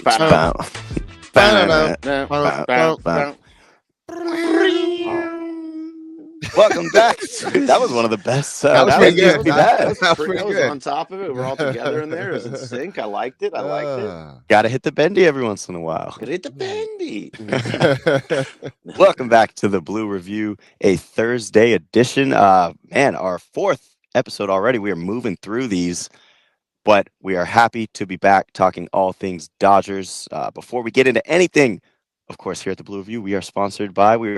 Welcome back. That was one of the best. That was pretty good. That was pretty good. on top of it. We're all together in there. It was in sync. I liked it. Got to hit the bendy every once in a while. Gotta hit the bendy. Welcome back to the Blue Review, a Thursday edition. Man, our fourth episode already. We are moving through these, but we are happy to be back talking all things Dodgers. Before we get into anything, of course, here at the Blue Review, we are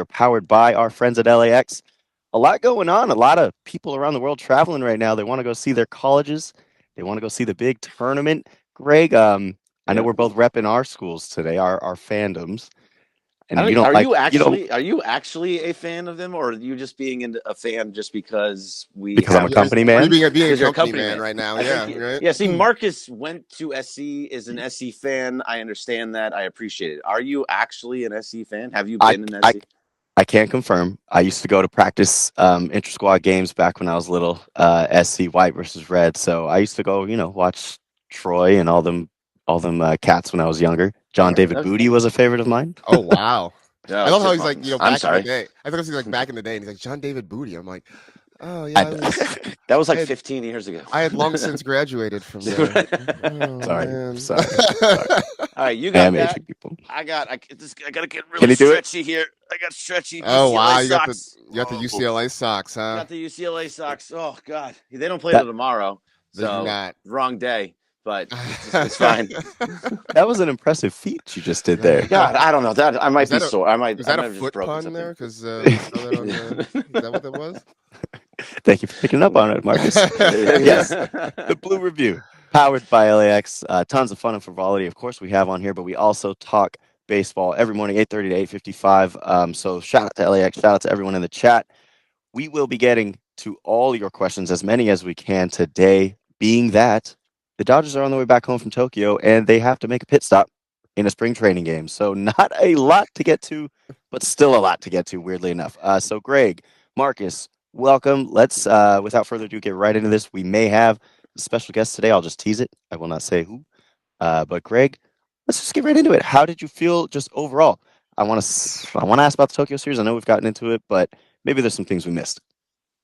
powered by our friends at LAX. A lot going on. A lot of people around the world traveling right now. They want to go see their colleges. They want to go see the big tournament. Greg, I know we're both repping our schools today, our fandoms. And are you actually a fan of them, or are you just being a fan just because I'm a company man? Being a company man right now, right? Yeah, see, Marcus went to SC, is an SC fan. I understand that. I appreciate it. Are you actually an SC fan? Have you been an SC? I can't confirm. I used to go to practice inter-squad games back when I was little, SC white versus red. So I used to go, watch Troy and all them cats when I was younger. John David Booty was a favorite of mine. Oh wow! I love how he's like, I'm back sorry. in the day. I thought it was like back in the day, and he's like John David Booty. I'm like, oh yeah, that was like 15 years ago. I had long since graduated from there. Sorry. All right, you got that. People. I got to get really stretchy here. I got stretchy. Oh UCLA wow, socks. you got the UCLA socks, huh? Got the UCLA socks. Oh god, they don't play till tomorrow. So wrong day. But it's fine. That was an impressive feat you just did there. God, I don't know. That I might be sore. Is that a foot pun there? Because is that what that was? Thank you for picking up on it, Marcus. Yes, the Blue Review, powered by LAX. Tons of fun and frivolity, of course, we have on here, but we also talk baseball every morning, 8:30 to 8:55. So shout out to LAX. Shout out to everyone in the chat. We will be getting to all your questions, as many as we can today, being that the Dodgers are on their way back home from Tokyo, and they have to make a pit stop in a spring training game. So not a lot to get to, but still a lot to get to, weirdly enough. So Greg, Marcus, welcome. Let's, without further ado, get right into this. We may have a special guest today. I'll just tease it. I will not say who. But Greg, let's just get right into it. How did you feel just overall? I want to ask about the Tokyo series. I know we've gotten into it, but maybe there's some things we missed.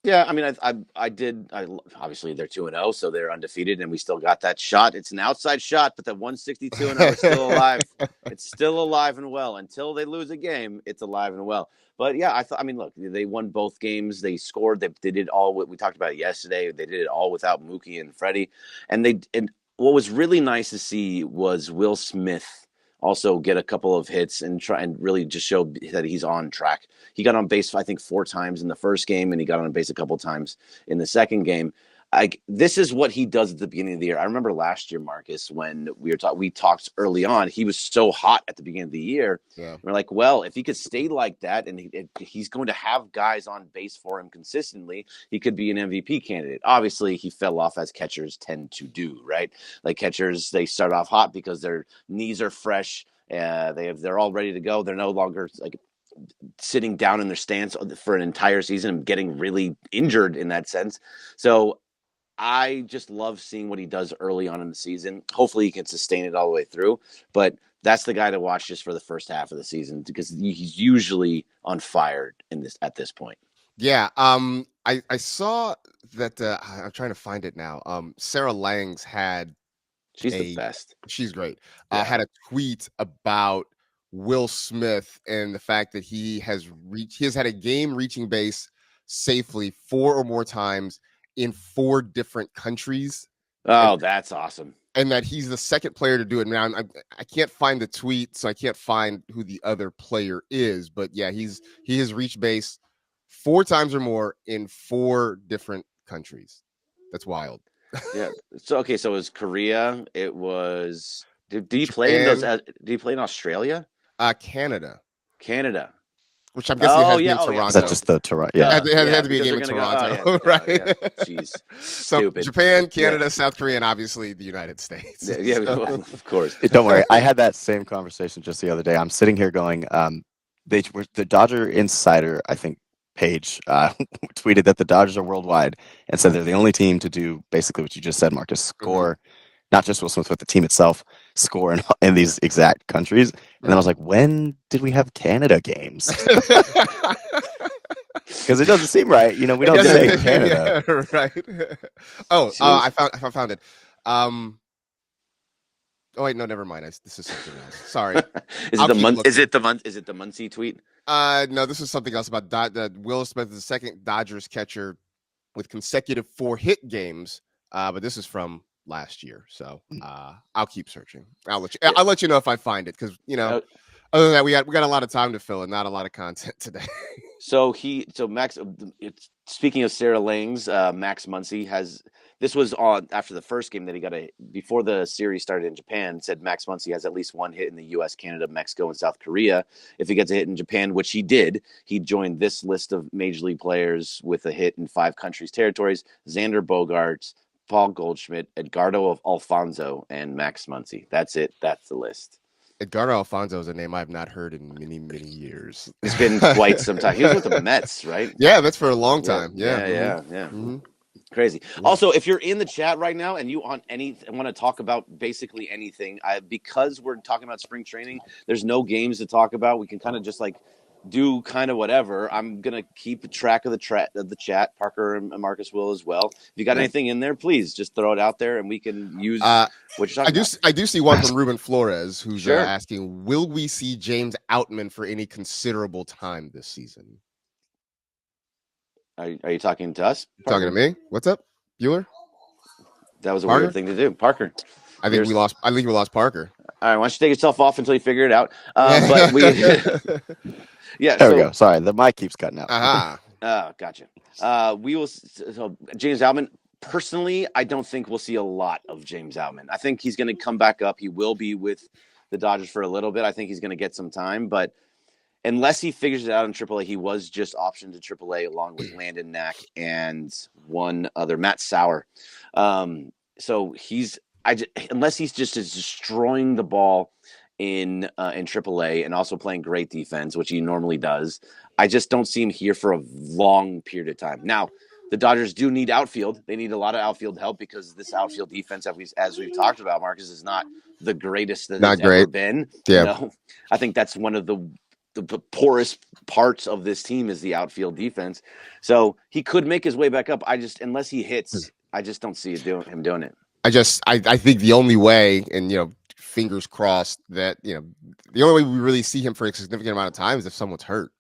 Yeah, I mean, I did. Obviously, they're 2-0, so they're undefeated, and we still got that shot. It's an outside shot, but that 162-0 is still alive. It's still alive and well. Until they lose a game, it's alive and well. But yeah, look, they won both games. They scored. They did all what we talked about yesterday. They did it all without Mookie and Freddie. And what was really nice to see was Will Smith also get a couple of hits and try and really just show that he's on track. He got on base, I think, 4 times in the first game, and he got on base a couple of times in the second game. This is what he does at the beginning of the year. I remember last year, Marcus, when we talked early on, he was so hot at the beginning of the year. Yeah. We're like, well, if he could stay like that and he's going to have guys on base for him consistently, he could be an MVP candidate. Obviously, he fell off as catchers tend to do, right? Like catchers, they start off hot because their knees are fresh. They're all ready to go. They're no longer like sitting down in their stance for an entire season and getting really injured in that sense. So I just love seeing what he does early on in the season. Hopefully he can sustain it all the way through, but that's the guy to watch just for the first half of the season because he's usually on fire at this point. Yeah. I saw that I'm trying to find it now. Sarah Langs had the best. She's great. Had a tweet about Will Smith and the fact that he has had a game reaching base safely 4 or more times in 4 different countries. Oh, that's awesome. And that he's the second player to do it. Now, I can't find the tweet, so I can't find who the other player is. But yeah, he has reached base 4 times or more in 4 different countries. That's wild. Yeah. So it was Korea. It was. Did he play in those? Did he play in Australia? Canada. Which I'm guessing has to be in Toronto. Is that just the Toronto? Yeah. It had to be a game in Toronto, right? Jeez. So Stupid. Japan, Canada, South Korea, and obviously the United States. Yeah, of course. Don't worry. I had that same conversation just the other day. I'm sitting here going, the Dodger Insider, I think, page tweeted that the Dodgers are worldwide and said they're the only team to do basically what you just said, Marcus, score not just Will Smith, but the team itself score in these exact countries. And then I was like, when did we have Canada games? Because it doesn't seem right. We don't say Canada. Yeah, right. Oh, I found it. Oh wait, no, never mind. This is something else. Sorry. Is it the Muncie tweet? No, this is something else about Will Smith is the second Dodgers catcher with consecutive 4-hit games. But this is from last year, so I'll keep searching. I'll let you know if I find it, because other than that, we got a lot of time to fill and not a lot of content today. So Max, speaking of Sarah Langs, Max Muncy this was on after the first game that he got before the series started in Japan, said Max Muncy has at least one hit in the US, Canada, Mexico, and South Korea. If he gets a hit in Japan, which he did, he joined this list of major league players with a hit in 5 countries' territories: Xander Bogaerts, Paul Goldschmidt, Edgardo Alfonso, and Max Muncy. That's it. That's the list. Edgardo Alfonso is a name I've not heard in many, many years. It's been quite some time. He was with the Mets, right? Yeah, that's for a long time. Yeah. Mm-hmm. Crazy. Also, if you're in the chat right now and you want to talk about basically anything, because we're talking about spring training, there's no games to talk about. We can kind of just do kind of whatever. I'm gonna keep track of the chat. Parker and Marcus will as well. If you got anything in there, please just throw it out there, and we can use what you're talking about. I do see one from Ruben Flores, who's asking, will we see James Outman for any considerable time this season? Are you talking to us? Talking to me? What's up, Bueller? That was a weird thing to do, Parker. I think we lost Parker. All right, why don't you take yourself off until you figure it out? But we. Yeah, there we go. Sorry, the mic keeps cutting out. Gotcha. We will. So James Outman. Personally, I don't think we'll see a lot of James Outman. I think he's going to come back up. He will be with the Dodgers for a little bit. I think he's going to get some time, but unless he figures it out in AAA, he was just optioned to AAA along with Landon Knack and one other, Matt Sauer. So unless he's just destroying the ball in AAA and also playing great defense, which he normally does, I just don't see him here for a long period of time. Now, the Dodgers do need outfield. They need a lot of outfield help because this outfield defense, as we've talked about, Marcus, is not the greatest that it's ever been. Yeah. I think that's one of the poorest parts of this team is the outfield defense. So he could make his way back up. Unless he hits, I just don't see him doing it. I think the only way, and fingers crossed that the only way we really see him for a significant amount of time is if someone's hurt.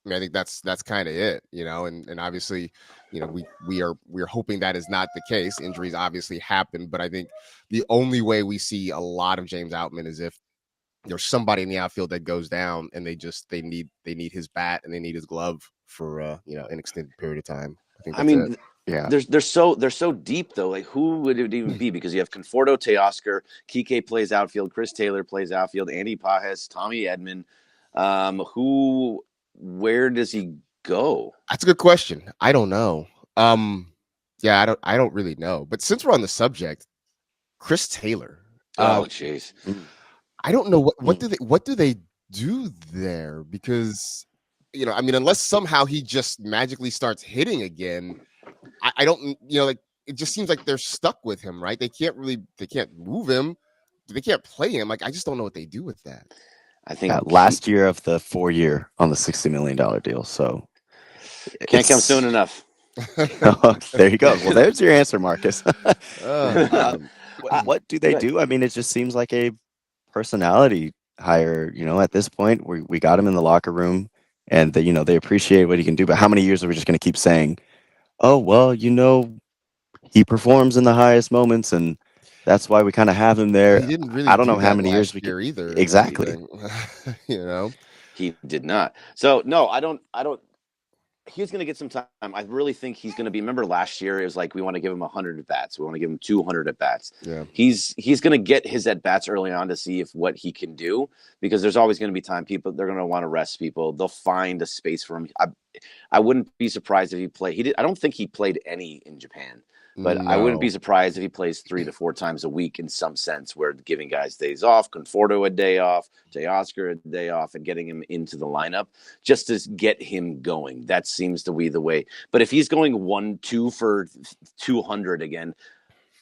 I mean, I think that's kind of it, and obviously, we're hoping that is not the case. Injuries obviously happen, but I think the only way we see a lot of James Outman is if there's somebody in the outfield that goes down and they need his bat and they need his glove for an extended period of time. I think they're so deep though. Like, who would it even be? Because you have Conforto, Teoscar, Kike plays outfield, Chris Taylor plays outfield, Andy Pajes, Tommy Edman. Where does he go? That's a good question. I don't know. I don't really know. But since we're on the subject, Chris Taylor. Oh, jeez. I don't know what do they do there, because unless somehow he just magically starts hitting again, I don't it just seems like they're stuck with him, right? They can't move him, they can't play him. I just don't know what they do with that. I think last year of the 4-year on the $60 million deal, so can't come soon enough. There you go. Well, there's your answer, Marcus. What do they do? I mean, it just seems like a personality hire. At this point, we got him in the locker room, and they appreciate what he can do. But how many years are we just going to keep saying, "Oh, well, he performs in the highest moments, and that's why we kind of have him there." He didn't really. I don't know how many years we could either. Exactly. He did not. So no, I don't. He's going to get some time. I really think he's going to be. Remember last year, it was like we want to give him 100 at bats. We want to give him 200 at bats. Yeah. He's going to get his at bats early on to see what he can do, because there's always going to be time they're going to want to rest people. They'll find a space for him. I wouldn't be surprised if he played. I don't think he played any in Japan. But no. I wouldn't be surprised if he plays 3 to 4 times a week in some sense, where giving guys days off, Conforto a day off, Teoscar a day off, and getting him into the lineup just to get him going. That seems to be the way. But if he's going 1-2 for 200 again,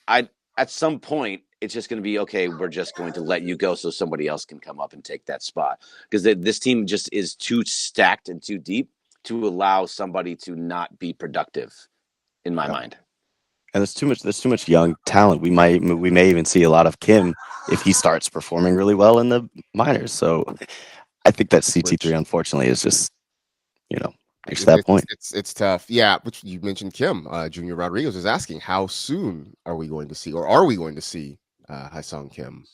at some point, it's just going to be okay. We're just going to let you go so somebody else can come up and take that spot, because this team just is too stacked and too deep to allow somebody to not be productive, in my mind. And there's too much young talent. We may even see a lot of Kim if he starts performing really well in the minors. So I think that CT3 unfortunately is just, reached that point. It's tough. Yeah, which you mentioned Kim. Junior Rodriguez is asking, how soon are we going to see Haesung Kim?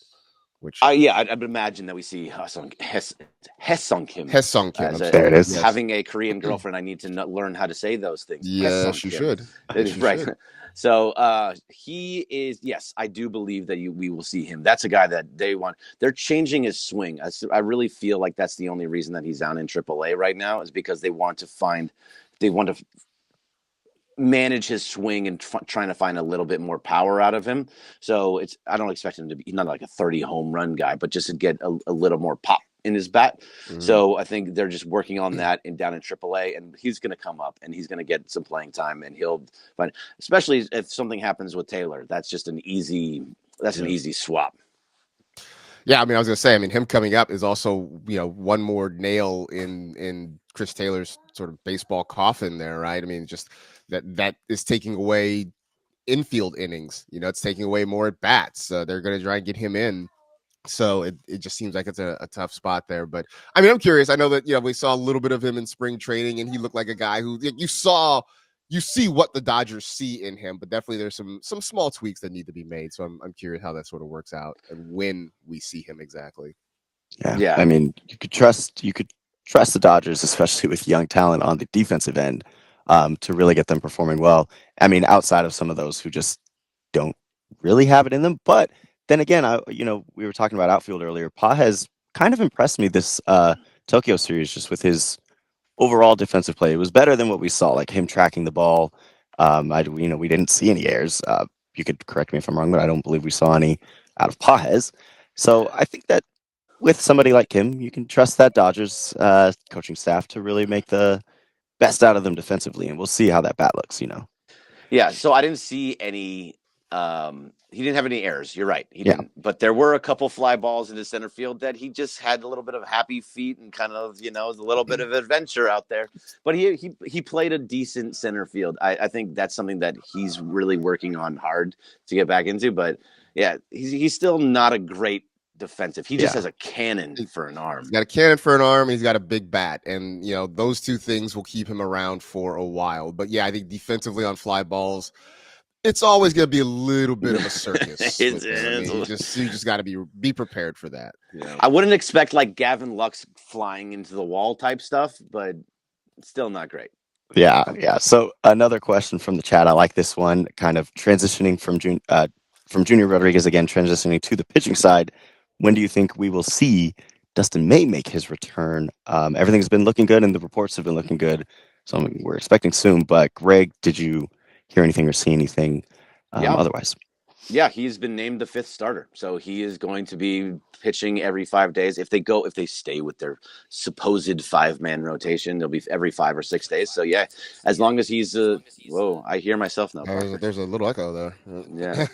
Which I'd imagine that we see Haesung Kim Kim. There it is. having a Korean girlfriend. I need to learn how to say those things. Yes, you should. Right. So he is. Yes, I do believe that we will see him. That's a guy that they want. They're changing his swing. I really feel like that's the only reason that he's down in AAA right now, is because they want to manage his swing and trying to find a little bit more power out of him. So I don't expect him to be, he's not like a 30 home run guy, but just to get a little more pop in his bat. Mm-hmm. So I think they're just working on that down in AAA, and he's going to come up and he's going to get some playing time, and he'll find, especially if something happens with Taylor, that's just an easy swap. Yeah, I mean, I was going to say, him coming up is also, one more nail in Chris Taylor's sort of baseball coffin there, right? I mean, just that is taking away infield innings. It's taking away more at bats. They're going to try and get him in. So it just seems like it's a tough spot there. But I mean, I'm curious. I know that, we saw a little bit of him in spring training, and he looked like a guy who you see what the Dodgers see in him, but definitely there's some small tweaks that need to be made. So I'm curious how that sort of works out and when we see him exactly. Yeah. I mean, you could trust the Dodgers, especially with young talent on the defensive end, to really get them performing well. I mean, outside of some of those who just don't really have it in them. But then again, we were talking about outfield earlier. Pa has kind of impressed me this Tokyo series just with his overall defensive play. It was better than what we saw, like him tracking the ball. We didn't see any errors. You could correct me if I'm wrong, but I don't believe we saw any out of Pajes. So I think that with somebody like him, you can trust that Dodgers coaching staff to really make the best out of them defensively, and we'll see how that bat looks. Yeah. So I didn't see any. He didn't have any errors. You're right. He didn't. But there were a couple fly balls in the center field that he just had a little bit of happy feet and kind of, a little bit of adventure out there. But he played a decent center field. I think that's something that he's really working on hard to get back into. But yeah, he's still not a great defensive. He just has a cannon for an arm. He's got a cannon for an arm. He's got a big bat, and those two things will keep him around for a while. But yeah, I think defensively on fly balls, it's always going to be a little bit of a circus. You just got to be prepared for that. I wouldn't expect like Gavin Lux flying into the wall type stuff, but it's still not great. Yeah. So another question from the chat. I like this one. Kind of transitioning from Junior Rodriguez again, transitioning to the pitching side. When do you think we will see Dustin May make his return? Everything's been looking good, and the reports have been looking good, so we're expecting soon. But Greg, did you hear anything or see anything otherwise? Yeah, he's been named the 5th starter, so he is going to be pitching every 5 days. If they stay with their supposed 5-man rotation, they'll be every 5 or 6 days. So yeah, as long as he's whoa, I hear myself now. There's a little echo there. Yeah,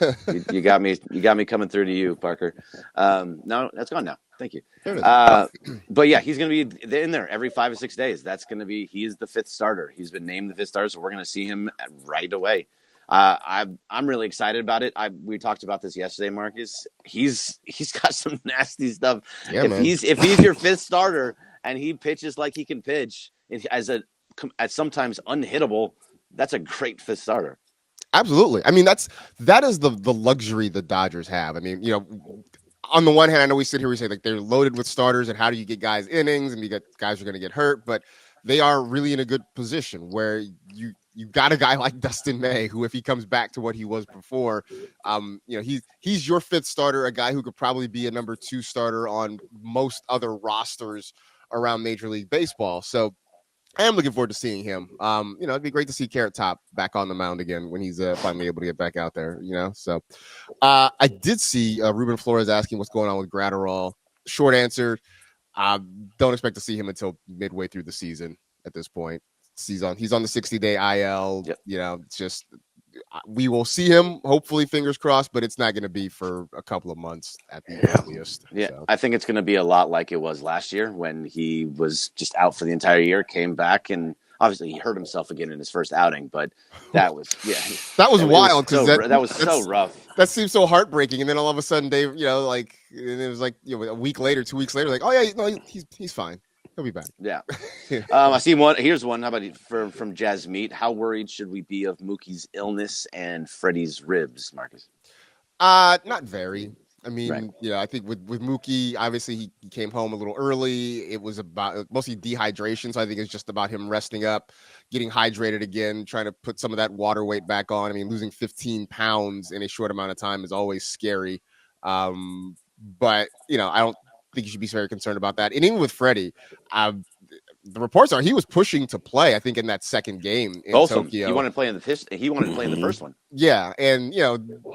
you got me coming through to you, Parker. No, that's gone now. Thank you. But yeah, he's going to be in there every 5 or 6 days. He is the 5th starter. He's been named the 5th starter, so we're going to see him right away. I'm really excited about it. We talked about this yesterday, Marcus. He's got some nasty stuff. Yeah, if he's your 5th starter and he pitches like he can pitch as sometimes unhittable, that's a great 5th starter. Absolutely. I mean, that is the luxury the Dodgers have. I mean, on the one hand, I know we sit here, we say like they're loaded with starters and how do you get guys innings and you get guys who are going to get hurt, but they are really in a good position where you got a guy like Dustin May, who, if he comes back to what he was before, he's your 5th starter, a guy who could probably be a number 2 starter on most other rosters around Major League Baseball. So I am looking forward to seeing him. It'd be great to see Carrot Top back on the mound again when he's finally able to get back out there. So I did see Ruben Flores asking what's going on with Gratterall. Short answer: don't expect to see him until midway through the season. At this point, he's on the 60-day IL. Yep. It's just we will see him, hopefully, fingers crossed, but it's not going to be for a couple of months at the earliest. Yeah, so. I think it's going to be a lot like it was last year when he was just out for the entire year, came back, and obviously he hurt himself again in his first outing. But that was that was wild because that was so rough. That seems so heartbreaking. And then all of a sudden, Dave, and it was like a week later, 2 weeks later, like, oh yeah, no, he's fine. He'll be back. Yeah. I see one. Here's one. How about from Jazz Meat? How worried should we be of Mookie's illness and Freddie's ribs, Marcus? Not very. I mean, Right. I think with Mookie, obviously he came home a little early. It was about mostly dehydration. So I think it's just about him resting up, getting hydrated again, trying to put some of that water weight back on. I mean, losing 15 pounds in a short amount of time is always scary. But I don't think you should be very concerned about that. And even with Freddie, the reports are he was pushing to play, I think, in that second game in Tokyo. He wanted to play in the first one. Yeah, and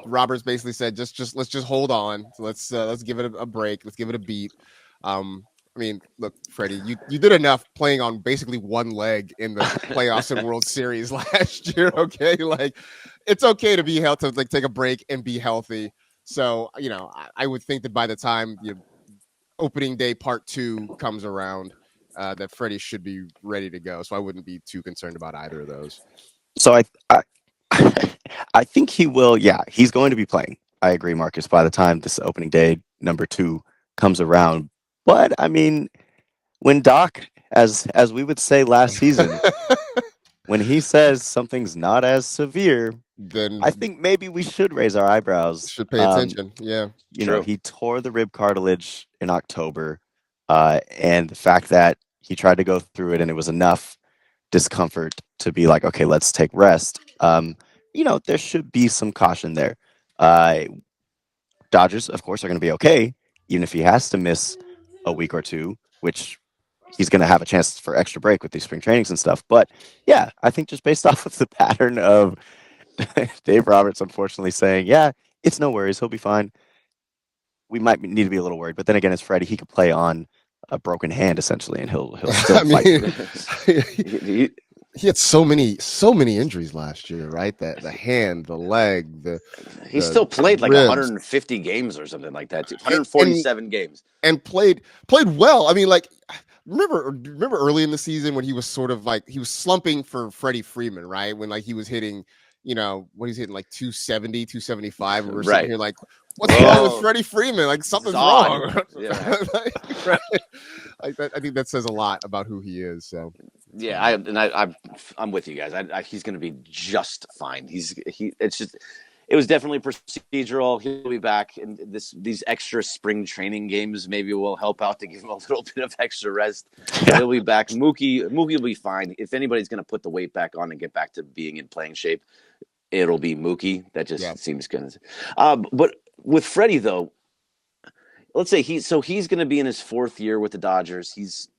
Roberts basically said, just let's just hold on. So let's give it a break. Let's give it a beat. I mean, look, Freddie, you did enough playing on basically one leg in the playoffs and World Series last year. Okay, like it's okay to be healthy, to take a break and be healthy. So I would think that by the time opening day part 2 comes around, that Freddie should be ready to go. So I wouldn't be too concerned about either of those. So I think he will. Yeah, he's going to be playing. I agree, Marcus, by the time this opening day number 2 comes around. But I mean, when Doc, as we would say last season, when he says something's not as severe, then I think maybe we should raise our eyebrows. Should pay attention. Yeah. He tore the rib cartilage in October, and the fact that he tried to go through it and it was enough discomfort to be like, okay, let's take rest. There should be some caution there. Dodgers, of course, are going to be okay, even if he has to miss a week or two, which he's going to have a chance for extra break with these spring trainings and stuff. But yeah, I think just based off of the pattern of Dave Roberts, unfortunately saying, yeah, it's no worries, he'll be fine. We might need to be a little worried, but then again, it's Freddie. He could play on a broken hand essentially, and he'll still fight. He had so many injuries last year, right? The hand, the leg, he still played like 150 games or something like that, 147 games, and played well. I mean, like remember early in the season when he was sort of like he was slumping for Freddie Freeman, right? When like he was hitting, when he's hitting like 270, 275, and we're sitting here like, what's wrong with Freddie Freeman? Like something's wrong. Yeah. Right? I think that says a lot about who he is. So yeah, I'm with you guys. He's going to be just fine. It was definitely procedural. He'll be back, and these extra spring training games maybe will help out to give him a little bit of extra rest. Yeah. He'll be back. Mookie will be fine. If anybody's going to put the weight back on and get back to being in playing shape, it'll be Mookie. That just seems good. But with Freddie though, let's say he's going to be in his 4th year with the Dodgers.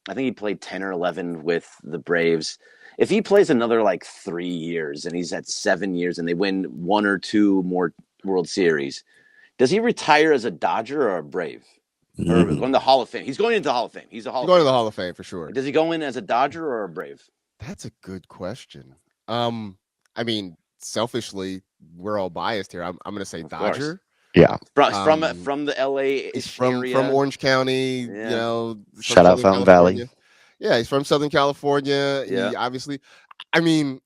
I think he played 10 or 11 with the Braves. If he plays another like 3 years and he's at 7 years and they win 1 or 2 more World Series, does he retire as a Dodger or a Brave? Or in the Hall of Fame? He's going into the Hall of Fame. He's going to the Hall of Fame for sure. Does he go in as a Dodger or a Brave? That's a good question. I mean, selfishly, we're all biased here. I'm going to say Dodger. Yeah, from the LA area. From Orange County. Shout out Fountain Valley. Yeah, he's from Southern California. Yeah. He obviously, I mean,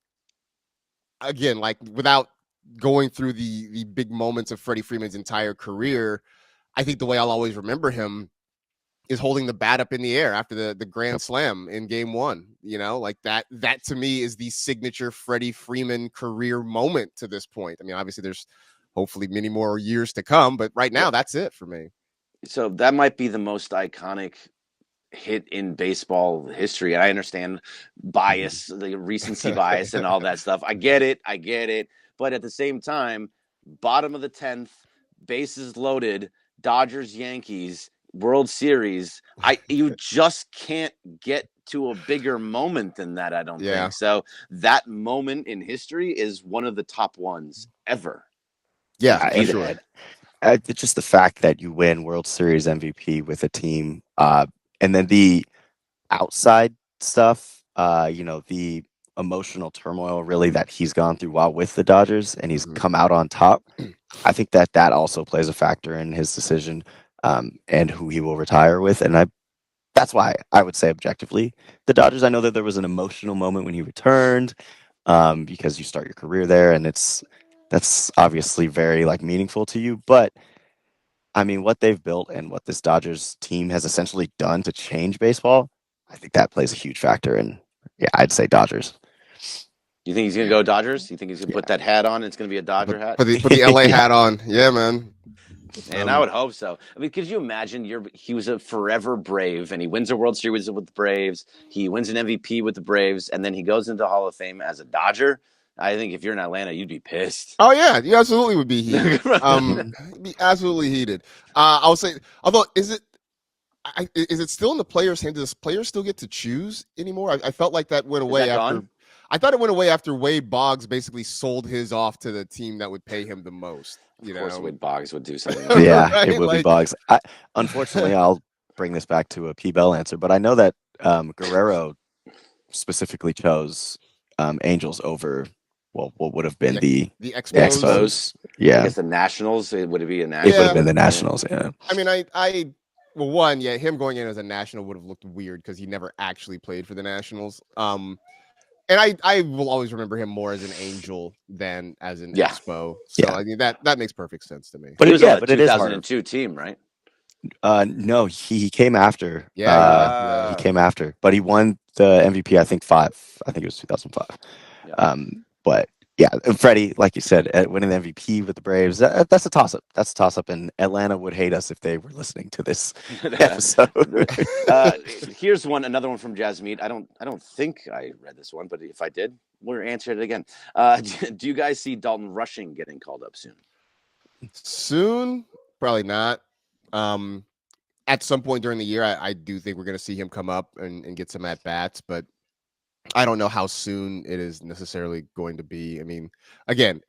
again, like without going through the big moments of Freddie Freeman's entire career, I think the way I'll always remember him is holding the bat up in the air after the grand slam in game 1. Like that to me is the signature Freddie Freeman career moment to this point. I mean, obviously there's hopefully many more years to come, but right now that's it for me. So that might be the most iconic hit in baseball history. I understand bias, the recency bias and all that stuff. I get it. But at the same time, bottom of the 10th, bases loaded, Dodgers, Yankees, World Series. You just can't get to a bigger moment than that, I don't think. So that moment in history is one of the top ones ever. Yeah, for sure. It's just the fact that you win World Series MVP with a team, and then the outside stuff, the emotional turmoil really that he's gone through while with the Dodgers, and he's Mhm. come out on top. I think that also plays a factor in his decision and who he will retire with. And that's why I would say objectively the Dodgers. I know that there was an emotional moment when he returned because you start your career there, and that's obviously very like meaningful to you. But I mean, what they've built and what this Dodgers team has essentially done to change baseball, I think that plays a huge factor. And yeah, I'd say Dodgers. You think he's going to go Dodgers? You think he's going to put that hat on and it's going to be a Dodger hat? Put the LA Yeah. hat on. Yeah, man. And I would hope so. I mean, could you imagine? He was a forever Brave, and he wins a World Series with the Braves. He wins an MVP with the Braves, and then he goes into Hall of Fame as a Dodger. I think if you're in Atlanta, you'd be pissed. Oh yeah, you absolutely would be heated. Be absolutely heated. I would say, although, is it still in the players' hand? Does players still get to choose anymore? I felt like that went away after. Gone? I thought it went away after Wade Boggs basically sold his off to the team that would pay him the most. Of course, Wade Boggs would do something. Yeah, Right? it will be Boggs. Unfortunately, I'll bring this back to a P. Bell answer, but I know that Guerrero specifically chose Angels over what would have been the Expos. Yeah, I guess the Nationals. Would it be a it Nationals? would have been the Nationals. Yeah. I mean, well, one, yeah, him going in as a national would have looked weird because he never actually played for the Nationals. And I will always remember him more as an Angel than as an Expo. So I mean that makes perfect sense to me. But he was on the it is 2002 team, right? No, he came after. Yeah, he came after, but he won the MVP. I think it was 2005. Yeah. But yeah, Freddie, like you said, winning the MVP with the Braves, that's a toss up. That's a toss up, and Atlanta would hate us if they were listening to this episode. Here's another one from Jasmeet. I don't think I read this one, but if I did, we'll answer it again. Do you guys see Dalton Rushing getting called up soon? Soon, probably not. At some point during the year, I do think we're going to see him come up and get some at bats, but I don't know how soon it is necessarily going to be. I mean, again,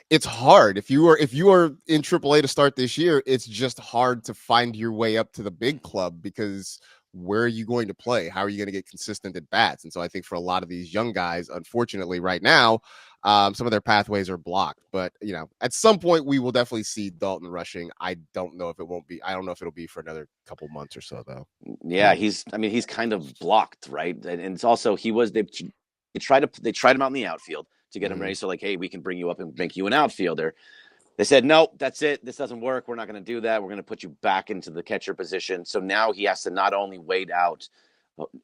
it's hard. If you are in AAA to start this year, it's just hard to find your way up to the big club because where are you going to play? How are you going to get consistent at bats? And so I think for a lot of these young guys, unfortunately, right now, some of their pathways are blocked. But at some point we will definitely see Dalton Rushing. I don't know if it'll be for another couple months or so, though. Yeah, he's kind of blocked, right? And it's also they tried him out in the outfield to get him ready. So like, hey, we can bring you up and make you an outfielder. They said, no, that's it. This doesn't work. We're not going to do that. We're going to put you back into the catcher position. So now he has to not only wait out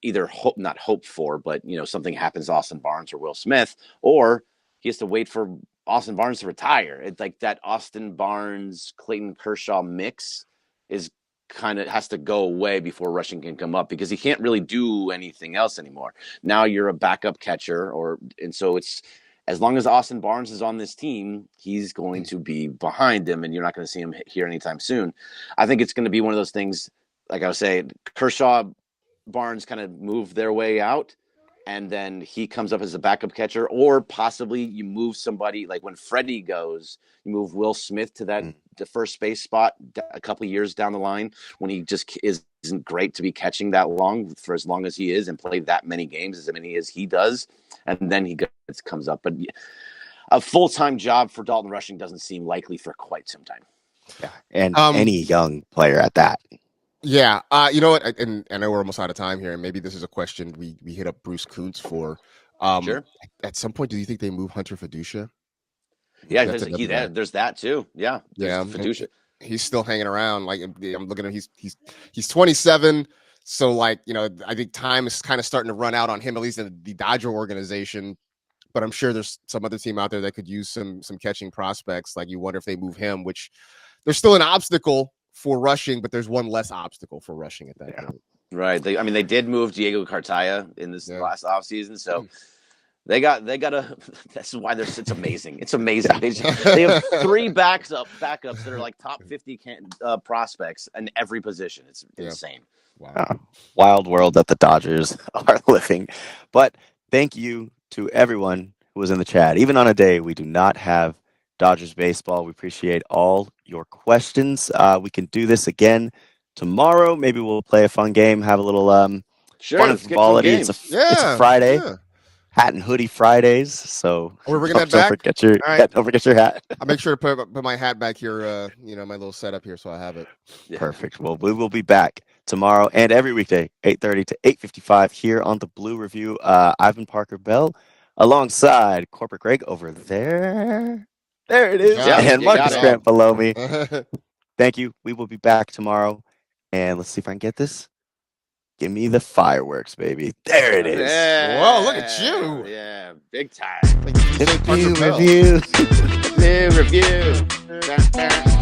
either not hope for, but something happens to Austin Barnes or Will Smith, or he has to wait for Austin Barnes to retire. It's like that Austin Barnes, Clayton Kershaw mix is kind of has to go away before Rushing can come up because he can't really do anything else anymore. Now you're a backup catcher, and so it's as long as Austin Barnes is on this team, he's going to be behind him, and you're not going to see him here anytime soon. I think it's going to be one of those things, like I was saying, Kershaw, Barnes kind of move their way out, and then he comes up as a backup catcher, or possibly you move somebody, like when Freddie goes, you move Will Smith to the first base spot a couple of years down the line when he just isn't great to be catching that long for as long as he is and play that many games, as many as he does. And then he comes up. But a full-time job for Dalton Rushing doesn't seem likely for quite some time. Yeah, and any young player at that. Yeah, you know what? And I know we're almost out of time here, and maybe this is a question we hit up Bruce Kuntz for. Sure. At some point, do you think they move Hunter Fiducia? Yeah, there's that too. Yeah, Fiducia. He's still hanging around. Like I'm looking at him, he's 27. So like I think time is kind of starting to run out on him, at least in the Dodger organization. But I'm sure there's some other team out there that could use some catching prospects. Like you wonder if they move him, which there's still an obstacle for Rushing, but there's one less obstacle for Rushing at that point. Right. They did move Diego Cartaya in this last offseason, so they got a. That's why it's amazing. It's amazing. They have 3 backups that are like top 50 prospects in every position. It's insane. Wow. Wild world that the Dodgers are living. But thank you to everyone who was in the chat. Even on a day we do not have Dodgers baseball, we appreciate all your questions. We can do this again tomorrow. Maybe we'll play a fun game, have a little fun and frivolity. It's a Friday. Yeah. hat and hoodie Fridays. So We're bringing that don't back? forget your All right. don't forget your hat. I'll make sure to put my hat back here, my little setup here so I have it. Yeah. Perfect. Well, we will be back tomorrow and every weekday, 8:30 to 8:55 here on the Blue Review. Ivan Parker Bell alongside Corporate Greg over there. There it is. Yeah, And you got Marcus it. Grant below me. Thank you. We will be back tomorrow. And let's see if I can get this. Give me the fireworks, baby. There it is. Yeah. Whoa, look at you. Yeah, big time. Like DJ Parker Review, Bell. review. New review.